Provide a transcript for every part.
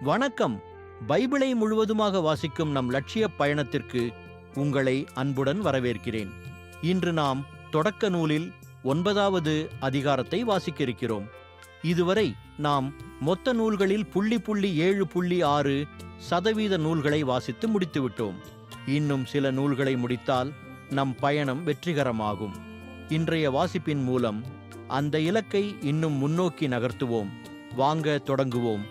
வணக்கம். பைபிளை முழுவதுமாக வாசிக்கும் நம் லட்சிய பயணத்திற்கு உங்களை அன்புடன் வரவேற்கிறேன். இன்று நாம் தொடக்க நூலில் 9வது அதிகாரத்தை வாசிக்க இருக்கிறோம். இதுவரை நாம் மொத்த நூல்களில் 7.6% நூல்களை வாசித்து முடித்துவிட்டோம். இன்னும் சில நூல்களை முடித்தால் நம் பயணம் வெற்றிகரமாகும். இன்றைய வாசிப்பின் மூலம் அந்த இலக்கை இன்னும் முன்னோக்கி நகர்த்துவோம். வாங்க தொடங்குவோம்.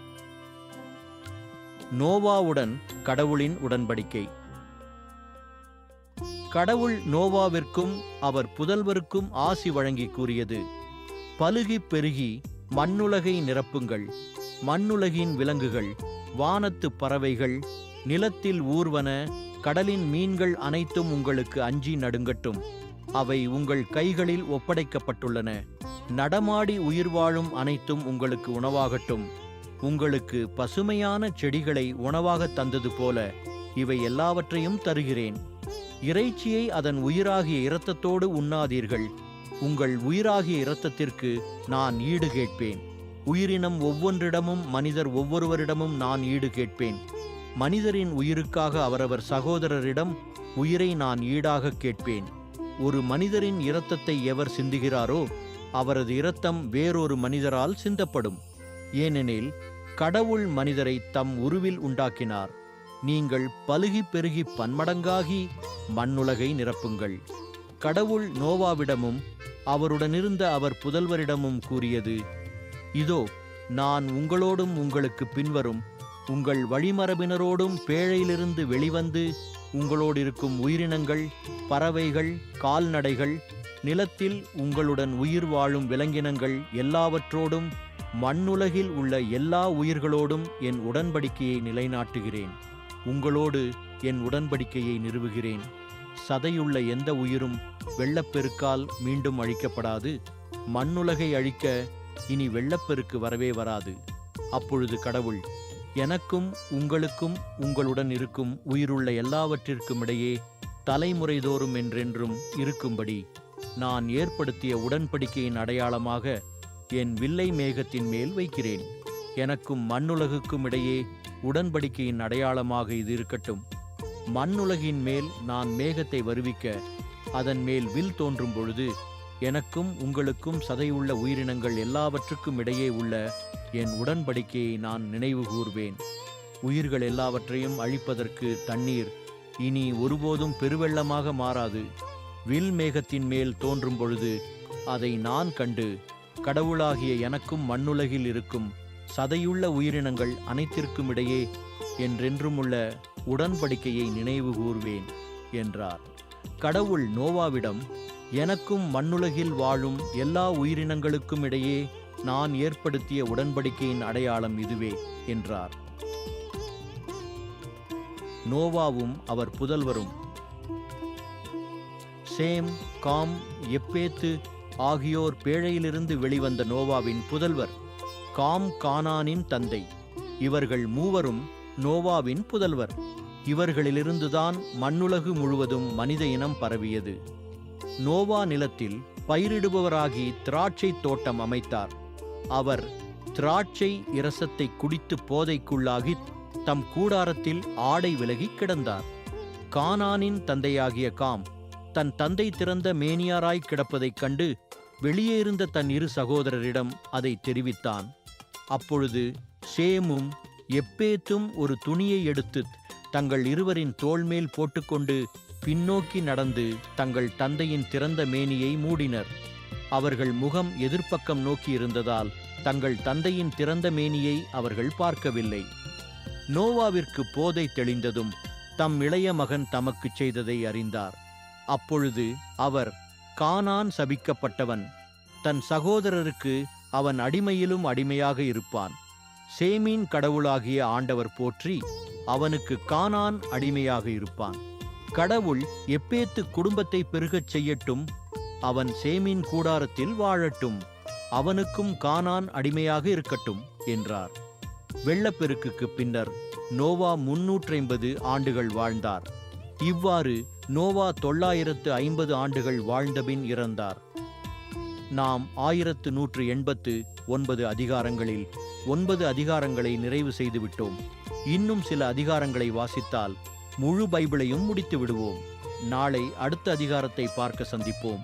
நோவாவுடன் கடவுளின் உடன்படிக்கை. கடவுள் நோவாவிற்கும் அவர் புதல்வருக்கும் ஆசி வழங்கி கூறியது: பலுகிப் பெருகி மண்ணுலகை நிரப்புங்கள். மண்ணுலகின் விலங்குகள், வானத்து பறவைகள், நிலத்தில் ஊர்வன, கடலின் மீன்கள் அனைத்தும் உங்களுக்கு அஞ்சி நடுங்கட்டும். அவை உங்கள் கைகளில் ஒப்படைக்கப்பட்டுள்ளன. நடமாடி உயிர் வாழும் அனைத்தும் உங்களுக்கு உணவாகட்டும். உங்களுக்கு பசுமையான செடிகளை உணவாக தந்தது போல இவை எல்லாவற்றையும் தருகிறேன். இறைச்சியை அதன் உயிராகிய இரத்தத்தோடு உண்ணாதீர்கள். உங்கள் உயிராகிய இரத்தத்திற்கு நான் ஈடு கேட்பேன். உயிரினம் ஒவ்வொன்றிடமும் மனிதர் ஒவ்வொருவரிடமும் நான் ஈடு கேட்பேன். மனிதரின் உயிருக்காக அவரவர் சகோதரரிடம் உயிரை நான் ஈடாக கேட்பேன். ஒரு மனிதரின் இரத்தத்தை எவர் சிந்துகிறாரோ அவரது இரத்தம் வேறொரு மனிதரால் சிந்தப்படும். ஏனெனில் கடவுள் மனிதரை தம் உருவில் உண்டாக்கினார். நீங்கள் பலுகி பெருகி பன்மடங்காகி மண்ணுலகை நிரப்புங்கள். கடவுள் நோவாவிடமும் அவருடனிருந்த அவர் புதல்வரிடமும் கூறியது: இதோ, நான் உங்களோடும் உங்களுக்கு பின்வரும் உங்கள் வழிமரபினரோடும் பேழையிலிருந்து வெளிவந்து உங்களோடிருக்கும் உயிரினங்கள், பறவைகள், கால்நடைகள், நிலத்தில் உங்களுடன் உயிர் வாழும் விலங்கினங்கள் எல்லாவற்றோடும் மண்ணுலகில் உள்ள எல்லா உயிர்களோடும் என் உடன்படிக்கையை நிலைநாட்டுகிறேன். உங்களோடு என் உடன்படிக்கையை நிறுவுகிறேன். சதையுள்ள எந்த உயிரும் வெள்ளப்பெருக்கால் மீண்டும் அழிக்கப்படாது. மண்ணுலகை அழிக்க இனி வெள்ளப்பெருக்கு வரவே வராது. அப்பொழுது கடவுள், எனக்கும் உங்களுக்கும் உங்களுடன் இருக்கும் உயிருள்ள எல்லாவற்றிற்கும் இடையே தலைமுறைதோறும் என்றென்றும் இருக்கும்படி நான் ஏற்படுத்திய உடன்படிக்கையின் அடையாளமாக என் வில்லை மேகத்தின் மேல் வைக்கிறேன். எனக்கும் மண்ணுலகுக்கும் இடையே உடன்படிக்கையின் அடையாளமாக இது இருக்கட்டும். மண்ணுலகின் மேல் நான் மேகத்தை வருவிக்க அதன் மேல் வில் தோன்றும் பொழுது எனக்கும் உங்களுக்கும் சதையுள்ள உயிரினங்கள் எல்லாவற்றுக்கும் இடையே உள்ள என் உடன்படிக்கையை நான் நினைவு கூர்வேன். உயிர்கள் எல்லாவற்றையும் அழிப்பதற்கு தண்ணீர் இனி ஒருபோதும் பெருவெள்ளமாக மாறாது. வில் மேகத்தின் மேல் தோன்றும் பொழுது அதை நான் கண்டு கடவுளாகிய எனக்கும் மண்ணுலகில் இருக்கும் சதையுள்ள உயிரினங்கள் அனைத்திற்கும் இடையே என்றென்றும் உள்ள உடன்படிக்கையை நினைவு கூர்வேன் என்றார். கடவுள் நோவாவிடம், எனக்கும் மண்ணுலகில் வாழும் எல்லா உயிரினங்களுக்கும் இடையே நான் ஏற்படுத்திய உடன்படிக்கையின் அடையாளம் இதுவே என்றார். நோவாவும் அவர் புதல்வரும். சேம், காம், எப்பேத்து ஆகியோர் பேழையிலிருந்து வெளிவந்த நோவாவின் புதல்வர். காம் கானானின் தந்தை. இவர்கள் மூவரும் நோவாவின் புதல்வர். இவர்களிலிருந்துதான் மண்ணுலகு முழுவதும் மனித இனம் பரவியது. நோவா நிலத்தில் பயிரிடுபவராகி திராட்சை தோட்டம் அமைத்தார். அவர் திராட்சை இரசத்தை குடித்து போதைக்குள்ளாகி தம் கூடாரத்தில் ஆடை விலகி கிடந்தார். கானானின் தந்தையாகிய காம் தன் தந்தை திறந்த மேனியாராய் கிடப்பதைக் கண்டு வெளியே இருந்த தன் இரு சகோதரரிடம் அதை தெரிவித்தான். அப்பொழுது சேமும் எப்பேத்தும் ஒரு துணியை எடுத்து தங்கள் இருவரின் தோள்மேல் போட்டுக்கொண்டு பின்னோக்கி நடந்து தங்கள் தந்தையின் திறந்த மேனியை மூடினர். அவர்கள் முகம் எதிர்ப்பக்கம் நோக்கி இருந்ததால் தங்கள் தந்தையின் திறந்த மேனியை அவர்கள் பார்க்கவில்லை. நோவாவிற்கு போதை தெளிந்ததும் தம் இளைய மகன் தமக்குச் செய்ததை அறிந்தார். அப்பொழுது அவர், கானான் சபிக்கப்பட்டவன், தன் சகோதரருக்கு அவன் அடிமையிலும் அடிமையாக இருப்பான். சேமின் கடவுளாகிய ஆண்டவர் போற்றி அவனுக்கு கானான் அடிமையாக இருப்பான். கடவுள் எப்பேத்து குடும்பத்தை பெருகச் செய்யட்டும். அவன் சேமின் கூடாரத்தில் வாழட்டும். அவனுக்கும் கானான் அடிமையாக இருக்கட்டும் என்றார். வெள்ளப்பெருக்குக்கு பின்னர் நோவா 350 ஆண்டுகள் வாழ்ந்தார். இவ்வாறு நோவா 950 ஆண்டுகள் வாழ்ந்தபின் இறந்தார். நாம் 1189 அதிகாரங்களில் 9 அதிகாரங்களை நிறைவு செய்துவிட்டோம். இன்னும் சில அதிகாரங்களை வாசித்தால் முழு பைபிளையும் முடித்து விடுவோம். நாளை அடுத்த அதிகாரத்தை பார்க்க சந்திப்போம்.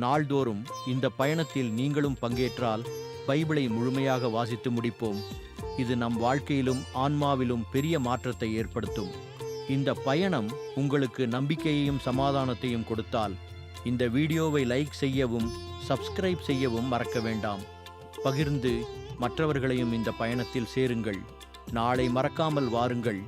நாள்தோறும் இந்த பயணத்தில் நீங்களும் பங்கேற்றால் பைபிளை முழுமையாக வாசித்து முடிப்போம். இது நம் வாழ்க்கையிலும் ஆன்மாவிலும் பெரிய மாற்றத்தை ஏற்படுத்தும். இந்த பயணம் உங்களுக்கு நம்பிக்கையையும் சமாதானத்தையும் கொடுத்தால் இந்த வீடியோவை லைக் செய்யவும் சப்ஸ்கிரைப் செய்யவும் மறக்க வேண்டாம். பகிர்ந்து மற்றவர்களையும் இந்த பயணத்தில் சேருங்கள். நாளை மறக்காமல் வாருங்கள்.